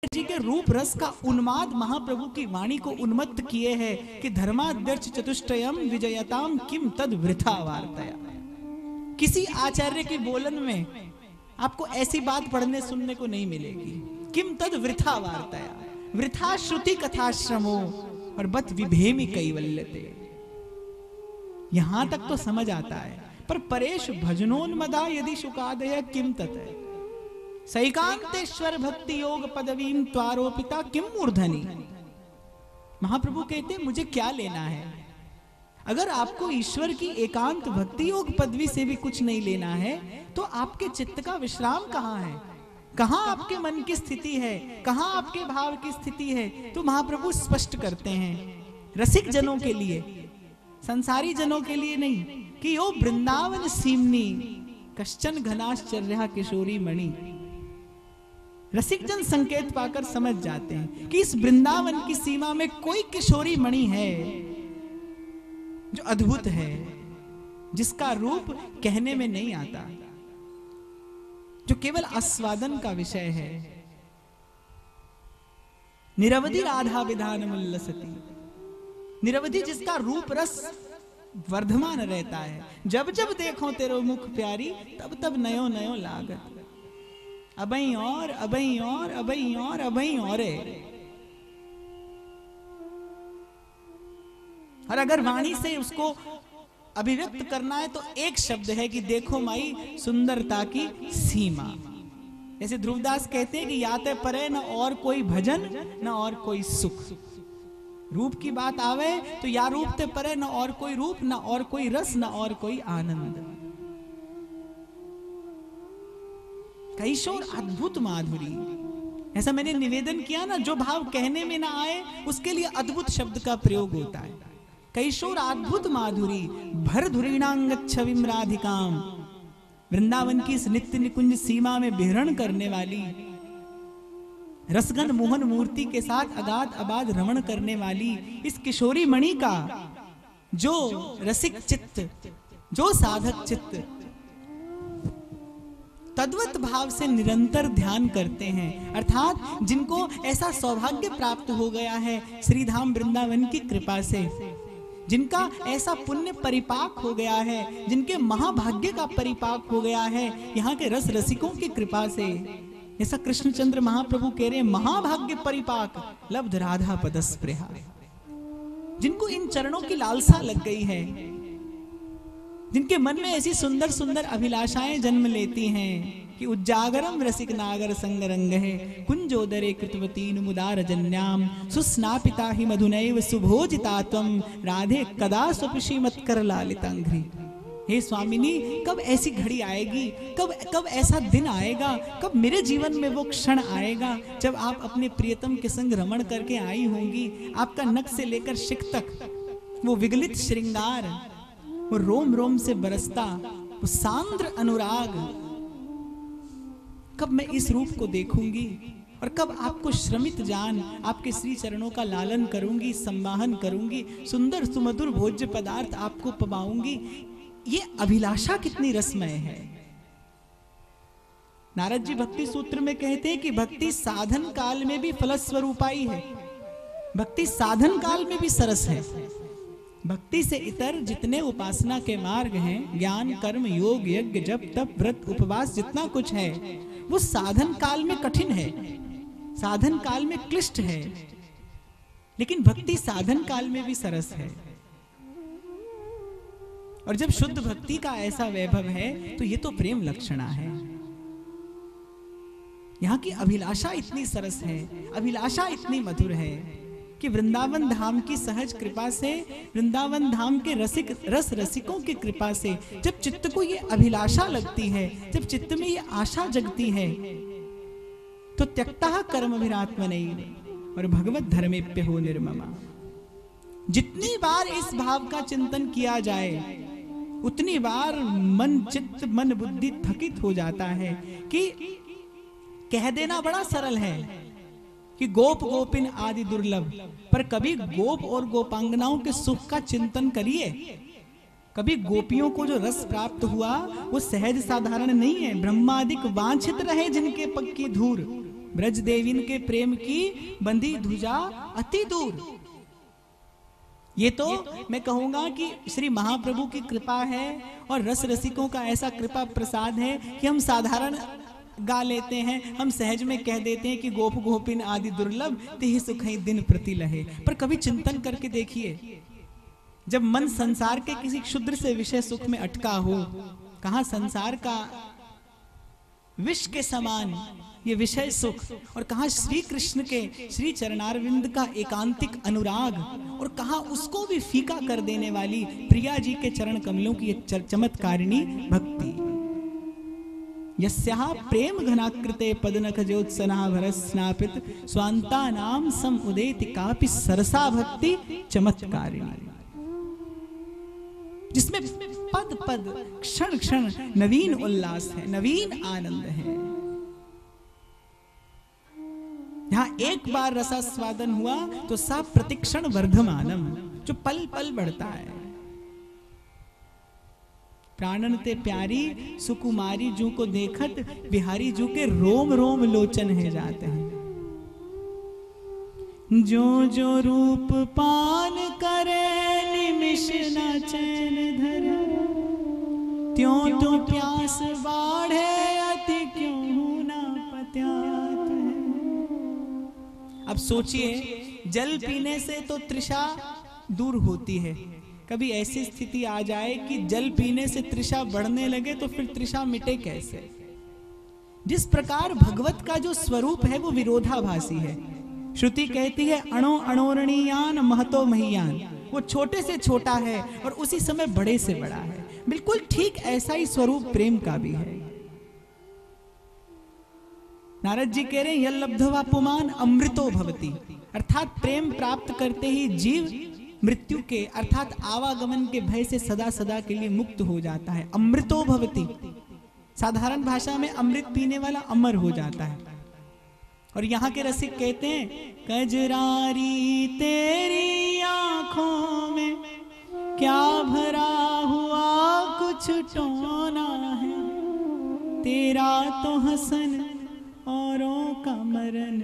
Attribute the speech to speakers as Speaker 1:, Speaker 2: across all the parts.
Speaker 1: जी के रूप रस का उन्माद महाप्रभु की वाणी को उन्मत्त किए है कि धर्माद्यर्च चतुष्टयम विजयताम किम तद वृथा वार्तया। किसी आचार्य की बोलन में आपको ऐसी बात पढ़ने सुनने को नहीं मिलेगी। किम तद वृथा वार्तया, वृथा श्रुति कथाश्रमो और बत विभेमि कैवल्यते। यहां तक तो समझ आता है, पर परेश भजनोन्मदा यदि शुकादय किम तत सैकांतेश्वर भक्ति योग पदवीं त्वारोपिता किम मूर्धनि। महाप्रभु कहते मुझे क्या लेना है। अगर आपको ईश्वर की एकांत भक्ति योग पदवी से भी कुछ नहीं लेना है तो आपके चित्त का विश्राम कहाँ है, कहाँ आपके मन की स्थिति है, कहाँ आपके भाव की स्थिति है। तो महाप्रभु स्पष्ट करते हैं रसिक जनों के लिए, संसारी जनों के लिए नहीं, कि यो वृंदावन सीमनी कश्चन घनाश्चर्या किशोरी मणि। रसिक जन संकेत पाकर समझ जाते हैं कि इस वृंदावन की सीमा में कोई किशोरी मणि है जो अद्भुत है, जिसका रूप कहने में नहीं आता, जो केवल आस्वादन का विषय है। निरवधि राधा विधान उल्लसती, निरवधि जिसका रूप रस वर्धमान रहता है। जब जब देखो तेरो मुख प्यारी, तब तब नयो नयो लागत। अबई और अबई और अबई और अबई और। और अगर वाणी से उसको अभिव्यक्त करना है तो एक शब्द है कि देखो माई सुंदरता की सीमा। जैसे ध्रुवदास कहते हैं कि याते परे न और कोई भजन न और कोई सुख। रूप की बात आवे तो या रूप ते परे न और कोई रूप, न और कोई रस, न और कोई आनंद। कैशोर अद्भुत माधुरी। ऐसा मैंने निवेदन किया ना, जो भाव कहने में ना आए उसके लिए अद्भुत शब्द का प्रयोग होता है। कैशोर अद्भुत माधुरी भर धुरीणांगच्छविम राधिकाम। वृंदावन की इस नित्य निकुंज सीमा में विहरण करने वाली, रसगन मोहन मूर्ति के साथ अगाध अबाध रमण करने वाली इस किशोरी मणि का जो रसिक चित्त, जो साधक चित्त तद्वत भाव से निरंतर ध्यान करते हैं, अर्थात जिनको ऐसा सौभाग्य प्राप्त हो गया है श्रीधाम वृंदावन की कृपा से, जिनका ऐसा पुण्य परिपाक हो गया है, जिनके महाभाग्य का परिपाक हो गया है यहाँ के रस रसिकों की कृपा से। ऐसा कृष्णचंद्र महाप्रभु कह रहे हैं महाभाग्य परिपाक लब्ध राधा पदस्पृहा। जिनको इन चरणों की लालसा लग गई है, जिनके मन में ऐसी सुंदर सुंदर अभिलाषाएं जन्म लेती हैं कि उज्जागरम रसिक नागर संग रंग है कुंजोदरे कृतवतीन मुदार जन्याम सुस्नापिता ही मधुनैव सुभोजिता त्वम राधे कदा स्वपिशी मत कर लालितांघ्रि। हे स्वामिनी, कब ऐसी घड़ी आएगी, कब ऐसा दिन आएगा, कब मेरे जीवन में वो क्षण आएगा जब आप अपने प्रियतम के संग रमण करके आई होंगी। आपका नख से लेकर शिख तक वो विगलित श्रृंगार, वो रोम रोम से बरसता वो सांद्र अनुराग, कब मैं इस रूप को देखूंगी और कब आपको श्रमित जान आपके श्री चरणों का लालन करूंगी, सम्माहन करूंगी, सुंदर सुमधुर भोज्य पदार्थ आपको पवाऊंगी। ये अभिलाषा कितनी रसमय है। नारद जी भक्ति सूत्र में कहते हैं कि भक्ति साधन काल में भी फलस्वरूपाई है, भक्ति साधन काल में भी सरस है। भक्ति से इतर जितने उपासना के मार्ग हैं, ज्ञान कर्म योग यज्ञ जप तप व्रत उपवास जितना कुछ है, वो साधन काल में कठिन है, साधन काल में क्लिष्ट है, लेकिन भक्ति साधन काल में भी सरस है। और जब शुद्ध भक्ति का ऐसा वैभव है तो ये तो प्रेम लक्षणा है। यहाँ की अभिलाषा इतनी सरस है, अभिलाषा इतनी मधुर है कि वृंदावन धाम की सहज कृपा से, वृंदावन धाम के रस रसिकों की कृपा से जब चित्त को ये अभिलाषा लगती है, जब चित्त में ये आशा जगती है, तो त्यक्ता कर्मभिरात्मनैव और भगवत धर्मेप्य हो निर्ममा। जितनी बार इस भाव का चिंतन किया जाए उतनी बार मन चित्त मन बुद्धि थकित हो जाता है कि कह देना बड़ा सरल है कि गोप गोपिन आदि दुर्लभ, पर कभी गोप और गोपांगनाओं के सुख का चिंतन करिए। कभी गोपियों को जो रस प्राप्त हुआ वो सहज साधारण नहीं है। ब्रह्मादिक वांछित रहे जिनके पग की धूर, ब्रज देवीन के प्रेम की बंधी ध्वजा अति दूर। ये तो मैं कहूंगा कि श्री महाप्रभु की कृपा है और रस रसिकों का ऐसा कृपा प्रसाद है कि हम साधारण गा लेते हैं, हम सहज में कह देते हैं कि गोप गोपिन आदि दुर्लभ तिहि सुखई दिन प्रति लहे। पर कभी चिंतन करके देखिए, जब मन संसार के किसी क्षुद्र से विषय सुख में अटका हो, कहाँ संसार का विष के समान ये विषय सुख, और कहाँ श्री कृष्ण के श्री चरणारविंद का एकांतिक अनुराग, और कहाँ उसको भी फीका कर देने वाली प्रिया जी के चरण कमलों की चमत्कारिणी भक्ति। यस्याः प्रेम घनाकृते पदनख ज्योत्सना भरस्नापित स्वांता नाम सम उदेति कापि सरसा भक्ति चमत्कारिणी, जिसमें पद पद क्षण क्षण नवीन उल्लास है, नवीन आनंद है। यहाँ एक बार रसास्वादन हुआ तो सा प्रतिक्षण वर्धमानम, जो पल पल बढ़ता है। प्राणन ते प्यारी सुकुमारी जू को देखत बिहारी जू के रोम रोम लोचन है जाते हैं। जो जो रूप पान करे निमिष न चैन धरे, त्यों त्यों प्यास बाढ़े अति क्यों ना पत्यात है। अब सोचिए, जल पीने से तो तृषा दूर होती है, कभी ऐसी स्थिति आ जाए कि जल पीने से तृषा बढ़ने लगे तो फिर तृषा मिटे कैसे। जिस प्रकार भगवत का जो स्वरूप है वो विरोधाभासी है। श्रुति कहती है अणो अणोरणीयान महतो महीयान, वो छोटे से छोटा है और उसी समय बड़े से बड़ा है। बिल्कुल ठीक ऐसा ही स्वरूप प्रेम का भी है। नारद जी कह रहे हैं यह लब्धवा पुमान अमृतो भवति, अर्थात प्रेम प्राप्त करते ही जीव मृत्यु के अर्थात आवागमन के भय से सदा सदा के लिए मुक्त हो जाता है। अमृतो भवति, साधारण भाषा में अमृत पीने वाला अमर हो जाता है। और यहाँ के रसिक कहते हैं कजरारी तेरी आंखों में क्या भरा हुआ कुछ टोना है, तेरा तो हसन औरों का मरण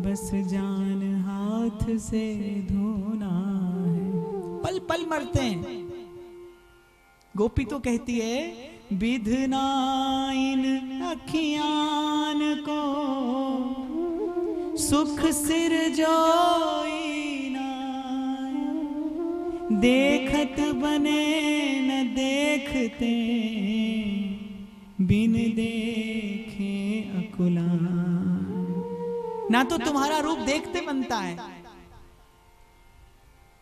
Speaker 1: बस जान हाथ से धोना है। पल पल मरते हैं। गोपी तो कहती है विधना इन अखियान को सुख सिर जोई ना, देखत बने न देखते बिन देखे अकुला। ना तो तुम्हारा रूप देखते बनता है,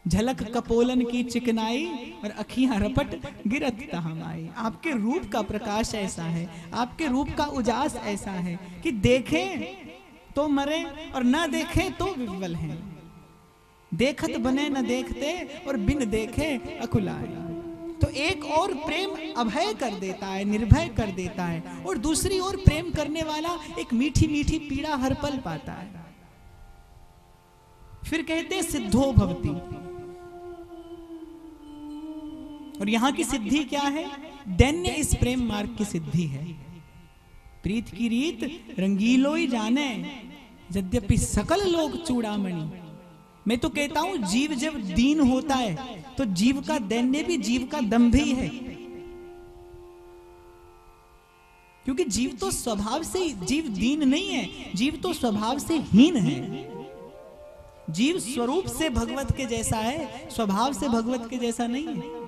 Speaker 1: झलक कपोलन की चिकनाई और अखियां रपट गिरत तहमाई। आपके रूप का प्रकाश ऐसा है, आपके रूप का उजास ऐसा है कि देखें तो मरे और ना देखें तो विह्वल हैं। देखत बने न देखते और बिन देखे अकुलाए। तो एक और प्रेम अभय कर देता है, निर्भय कर देता है, और दूसरी ओर प्रेम करने वाला एक मीठी मीठी पीड़ा हर पल पाता है। फिर कहते सिद्धो भवति, और यहां की सिद्धि क्या है? दैन्य इस प्रेम मार्ग की सिद्धि है। प्रीत की रीत रंगीलो ही जाने, यद्यपि सकल लोग चूड़ामणि। मैं तो कहता हूं जीव जब दीन होता है तो जीव का दैन्य भी जीव का दंभ ही है, क्योंकि जीव तो स्वभाव से, जीव दीन नहीं है, जीव तो स्वभाव से हीन है। जीव स्वरूप से भगवत के जैसा है, स्वभाव से भगवत के जैसा नहीं है।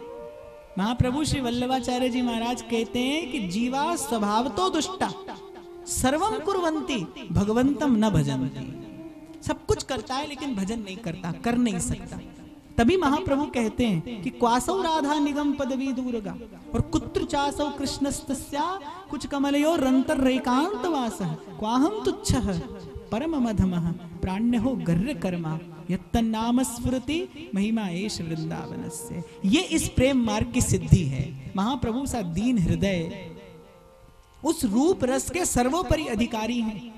Speaker 1: महाप्रभु श्री वल्लभाचार्य जी महाराज कहते हैं कि जीवा स्वभाव तो दुष्टा सर्वम कुर्वन्ति भगवंतम न भजन्ति। सब कुछ करता है लेकिन भजन नहीं करता, कर नहीं सकता। तभी महाप्रभु कहते हैं कि क्वासौ राधा निगम पदवी दूरगा और कुत्र चासौ कृष्णस्तस्या कुछ कमलयो रंतर रेकांत वासः क्वाहम तुच्छः परम मधमः प्राण्यो गर्र कर्मा यत्तन्नाम स्फुरति महिमा एष वृंदावनस्य। ये इस प्रेम मार्ग की सिद्धि है। महाप्रभु सा दीन हृदय उस रूप रस के सर्वोपरि अधिकारी हैं।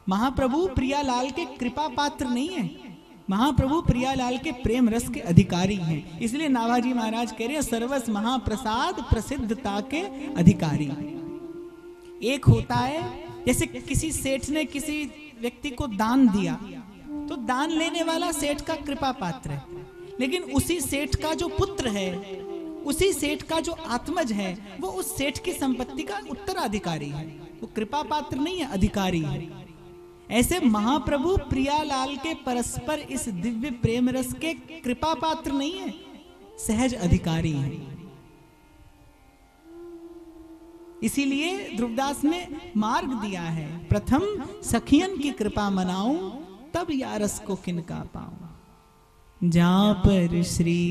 Speaker 1: महाप्रभु प्रियालाल के कृपा पात्र नहीं है, महाप्रभु प्रियालाल के प्रेम रस के अधिकारी हैं। इसलिए नाभाजी महाराज कह रहे हैं सर्वस महाप्रसाद प्रसिद्धता के अधिकारी। एक होता है जैसे किसी सेठ ने किसी व्यक्ति को दान दिया तो दान लेने वाला सेठ का कृपा पात्र है, लेकिन उसी सेठ का जो पुत्र है, उसी सेठ का जो आत्मज है, वो उस सेठ की संपत्ति का उत्तराधिकारी है, वो कृपा पात्र नहीं है, अधिकारी है। ऐसे महाप्रभु प्रियालाल के परस्पर इस दिव्य प्रेम रस के कृपा पात्र नहीं है, सहज अधिकारी है। इसीलिए ध्रुवदास ने मार्ग दिया है, प्रथम सखियन की कृपा मनाऊं, तब यारस को किनका पाऊं। जहां पर श्री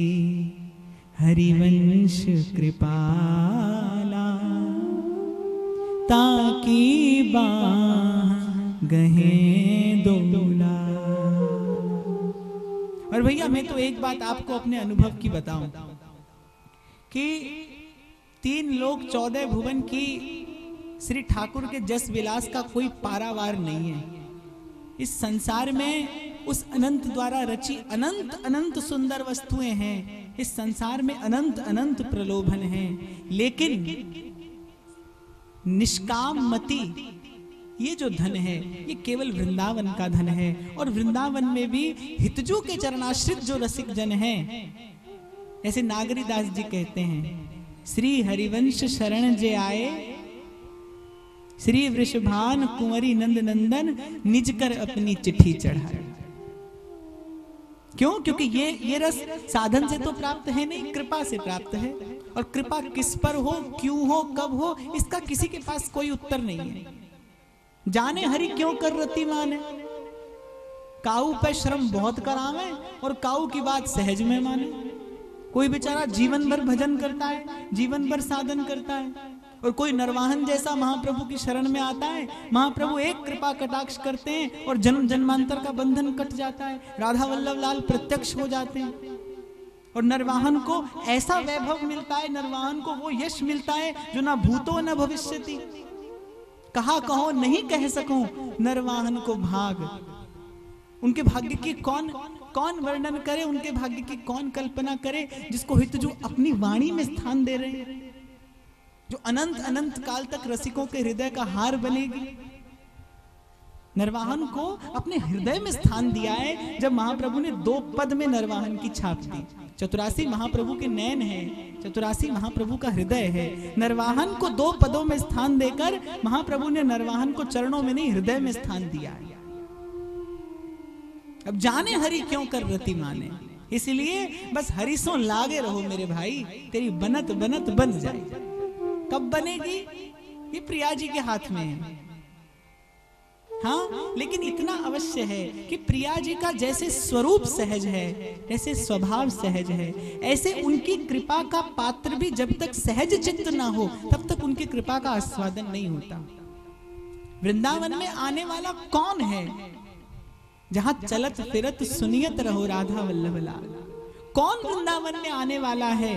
Speaker 1: हरिवंश कृपाला, ताकी बाह गहे दोला। और भैया मैं तो एक बात आपको अपने अनुभव की बताऊं कि 3 लोक 14 भुवन की श्री ठाकुर के जस विलास का कोई पारावार नहीं है। इस संसार में उस अनंत द्वारा रची अनंत अनंत सुंदर वस्तुएं हैं, इस संसार में अनंत अनंत प्रलोभन हैं, लेकिन निष्काम मति ये जो धन है ये केवल वृंदावन का धन है। और वृंदावन में भी हितजू के चरणाश्रित जो रसिक जन हैं, ऐसे नागरी दास जी कहते हैं, श्री हरिवंश शरण जे आए, श्री वृषभान कुंवरी नंद नंदन, निज कर अपनी चिट्ठी चढ़ाए। क्यों? क्योंकि ये रस साधन से तो प्राप्त है नहीं, कृपा से प्राप्त है। और कृपा किस पर हो, क्यों हो, कब हो, इसका किसी के पास कोई उत्तर नहीं है। जाने हरि क्यों कर रति माने, काऊ पे श्रम बहुत करावे और काऊ की बात सहज में माने। कोई बेचारा जीवन भर भजन करता है, जीवन भर साधन करता है, और कोई नरवाहन जैसा महाप्रभु की शरण में आता है, महाप्रभु एक कृपा कटाक्ष करते हैं और जन्म जन्मांतर का बंधन कट जाता है, राधा वल्लभ लाल प्रत्यक्ष हो जाते हैं। और नरवाहन को ऐसा वैभव मिलता है, नरवाहन को वो यश मिलता है जो ना भूतो न भविष्यति। कहा कहो नहीं कह सकूं नरवाहन को भाग। उनके भाग्य की कौन वर्णन करे, उनके भाग्य की कौन कल्पना करे, जिसको हितजू अपनी वाणी में स्थान दे रहे हैं, जो अनंत अनंत काल तक रसिकों के हृदय का हार बनेगी। नरवाहन को अपने हृदय में स्थान दिया है। जब महाप्रभु ने 2 पद में नरवाहन की छाप दी, चतुरासी महाप्रभु के नयन है, चतुरासी महाप्रभु का हृदय है। नरवाहन को 2 पदों में स्थान देकर महाप्रभु ने नरवाहन को चरणों में नहीं, हृदय में स्थान दिया है। अब जाने हरि क्यों कर रति माने, इसलिए बस हरि सो लागे रहो मेरे भाई, तेरी बनत बनत बन जाए। कब बनेगी? ये प्रिया जी के हाथ में है। हाँ, लेकिन इतना अवश्य है कि प्रिया जी का जैसे स्वरूप सहज है, जैसे स्वभाव सहज है, ऐसे उनकी कृपा का पात्र भी जब तक सहज चित्त ना हो तब तक उनकी कृपा का आस्वादन नहीं होता। वृंदावन में आने वाला कौन है? जहां चलत फिरत सुनियत रहो राधा वल्लभ लाल। कौन वृंदावन में आने वाला है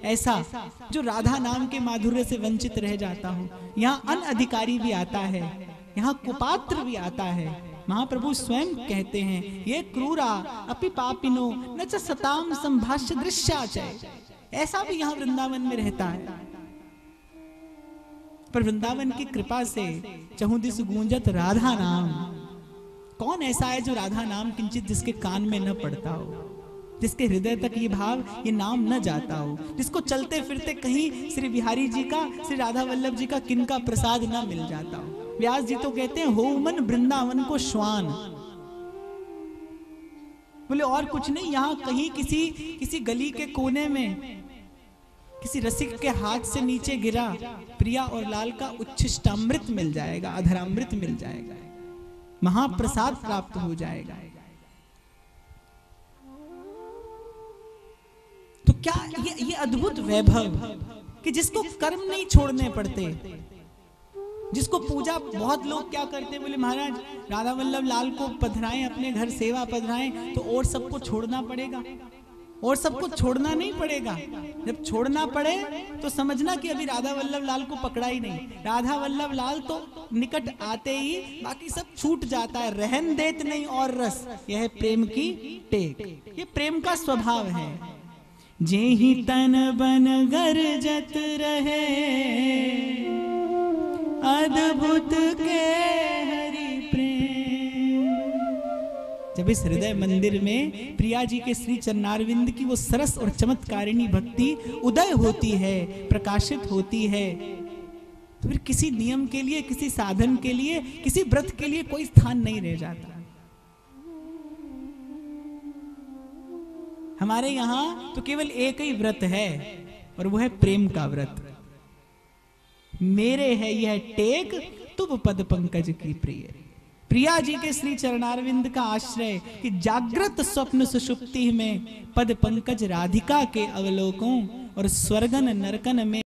Speaker 1: ऐसा जो राधा नाम के माधुर्य से वंचित रह जाता हो? यहाँ अनअधिकारी भी आता है, यहाँ कुपात्र भी आता है। महाप्रभु स्वयं कहते हैं, ये क्रूरा अपि पापिनो न च सताम संभाष्य दृश्याचय। ऐसा भी यहाँ वृंदावन में रहता है। पर वृंदावन की कृपा से चहुदिस गूंजत राधा नाम। कौन ऐसा है जो राधा नाम किंचित जिसके कान में न पड़ता हो, जिसके हृदय तक ये भाव, ये नाम न जाता हो, जिसको चलते फिरते कहीं श्री बिहारी जी का, श्री राधा वल्लभ जी का किनका प्रसाद न मिल जाता हो। व्यास जी तो कहते हैं, हो मन वृंदावन को श्वान। बोले और कुछ नहीं, यहाँ कहीं किसी गली के कोने में किसी रसिक के हाथ से नीचे गिरा प्रिया और लाल का उच्छिष्टामृत मिल जाएगा, अधरामृत मिल जाएगा, महाप्रसाद प्राप्त हो जाएगा। तो क्या ये अद्भुत वैभव कि जिसको कर्म नहीं छोड़ने पड़ते, जिसको पूजा, बहुत लोग क्या करते हैं, बोले महाराज राधा वल्लभ लाल को पधराएं, अपने घर सेवा पधराएं तो और सबको छोड़ना पड़ेगा। और सबको छोड़ना नहीं पड़ेगा। जब छोड़ना पड़े तो समझना कि अभी राधा वल्लभ लाल को पकड़ा ही नहीं। राधा वल्लभ लाल तो निकट आते ही बाकी सब छूट जाता है। रहन देत नहीं और रस, यह है प्रेम की टेक, ये प्रेम का स्वभाव है। जेहि तन बन गरजत रहे, अद्भुत के हरि प्रेम, जब इस हृदय मंदिर में प्रिया जी के श्री चरणारविंद की वो सरस और चमत्कारिणी भक्ति उदय होती है, प्रकाशित होती है, तो फिर किसी नियम के लिए, किसी साधन के लिए, किसी व्रत के लिए कोई स्थान नहीं रह जाता। हमारे यहां तो केवल एक ही व्रत है और वो है प्रेम का व्रत। मेरे है यह टेक तुम पद पंकज की प्रिय। प्रिया जी के श्री चरणारविंद का आश्रय कि जागृत स्वप्न सुषुप्ति में पद पंकज राधिका के अवलोकों और स्वर्गन नरकन में